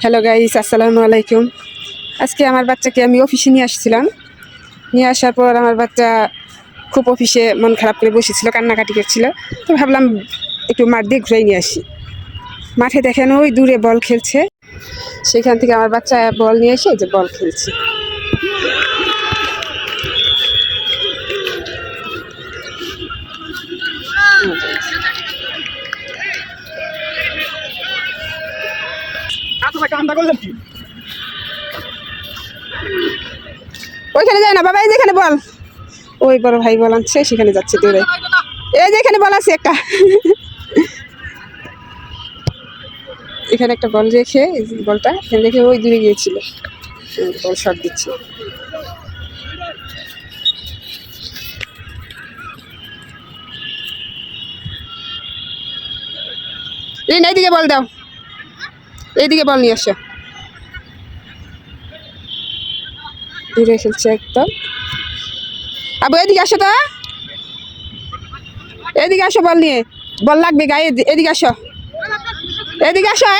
Hello guys, আসসালামু আলাইকুম। আজকে আমার বাচ্চাকে আমি অফিসে নিয়ে আসছিলাম। নিয়ে আসার পর আমার বাচ্চা খুব অফিসে মন খারাপ করে বসেছিল, কান্নাকাটি করছিল। তো ভাবলাম একটু মাঠ দিয়ে ঘুরে নিয়ে আসি। মাঠে দেখেন ওই দূরে বল খেলছে, সেখান থেকে আমার বাচ্চা বল নিয়ে এসে যে বল খেলছে। ওইখানে যায় না বাবা, এই যেখানে বল, ওই বড় ভাই বল আনছে, সেখানে যাচ্ছে দূরে। এই যে এখানে বল আছে একটা, এখানে একটা বল রেখে বলটা এখানে রেখে ওই দূরে গিয়েছিল, বল শট দিচ্ছে। এইদিকে বল দাও, এইদিকে বল নিয়ে আসো। দূরে খেলছে একদম। আবু এদিকে আসো তো, এদিকে আসো, বল নিয়ে, বল লাগবে গায়ে, এদিকে আসো, এদিকে আসো।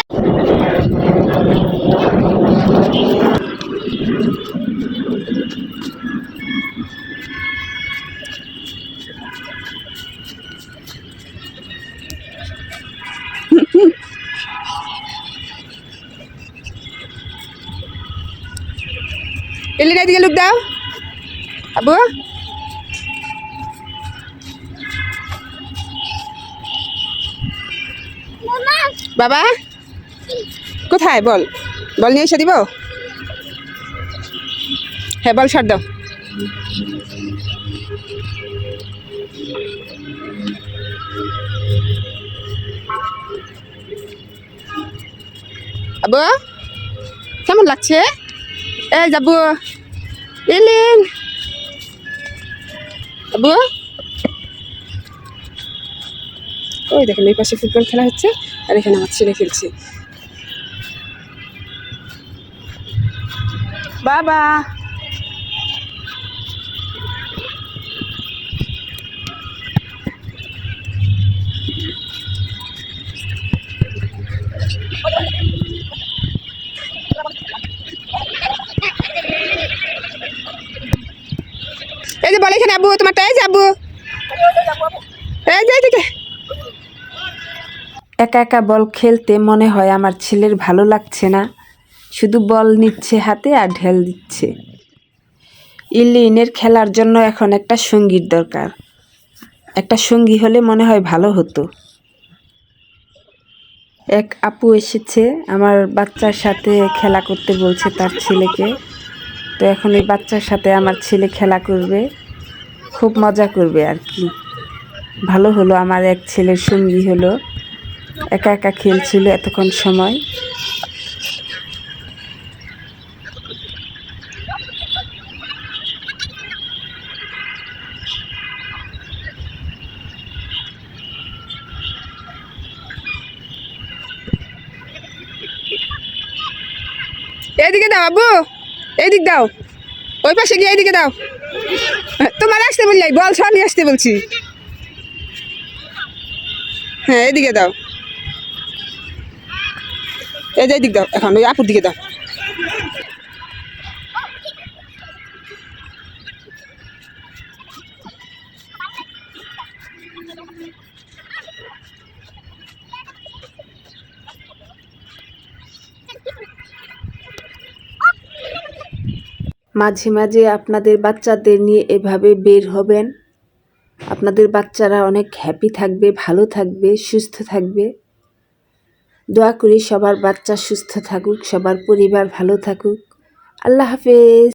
এলিনা এদিকে লুক দাও আবু। বাবা কোথায় বল, বল নিয়ে এসে দিব। হ্যাঁ বল ছাড় দাও। আবু কেমন লাগছে? এই যাবো এলেন আবু। ওই দেখেন এই পাশে ফুটবল খেলা হচ্ছে, আর এখানে আমার ছেলে খেলছে। বাবা এই যে বল এখানে আবু, তোমারটা এই যে আবু, এই যে এদিকে। একা একা বল খেলতে মনে হয় আমার ছেলের ভালো লাগছে না, শুধু বল নিচ্ছে হাতে আর ঢেল দিচ্ছে। ইলিনের খেলার জন্য এখন একটা সঙ্গীর দরকার, একটা সঙ্গী হলে মনে হয় ভালো হতো। এক আপু এসেছে আমার বাচ্চার সাথে খেলা করতে, বলছে তার ছেলেকে। তো এখন এই বাচ্চার সাথে আমার ছেলে খেলা করবে, খুব মজা করবে আর কি। ভালো হলো আমার এক ছেলের সঙ্গী হলো, একা একা খেলছিল এতক্ষণ সময়। এইদিকে দাও আবু, এইদিক দাও, ওই পাশে গিয়ে এইদিকে দাও। তোমার আসতে বললাই, বল সব নিয়ে আসতে বলছি। হ্যাঁ এইদিকে দাও, এই যে এইদিক দাও, এখন ওই আপুর দিকে দাও। মাঝে মাঝে আপনাদের বাচ্চাদের নিয়ে এভাবে বের হবেন, আপনাদের বাচ্চারা অনেক হ্যাপি থাকবে, ভালো থাকবে, সুস্থ থাকবে। দোয়া করি সবার বাচ্চা সুস্থ থাকুক, সবার পরিবার ভালো থাকুক। আল্লাহ হাফেজ।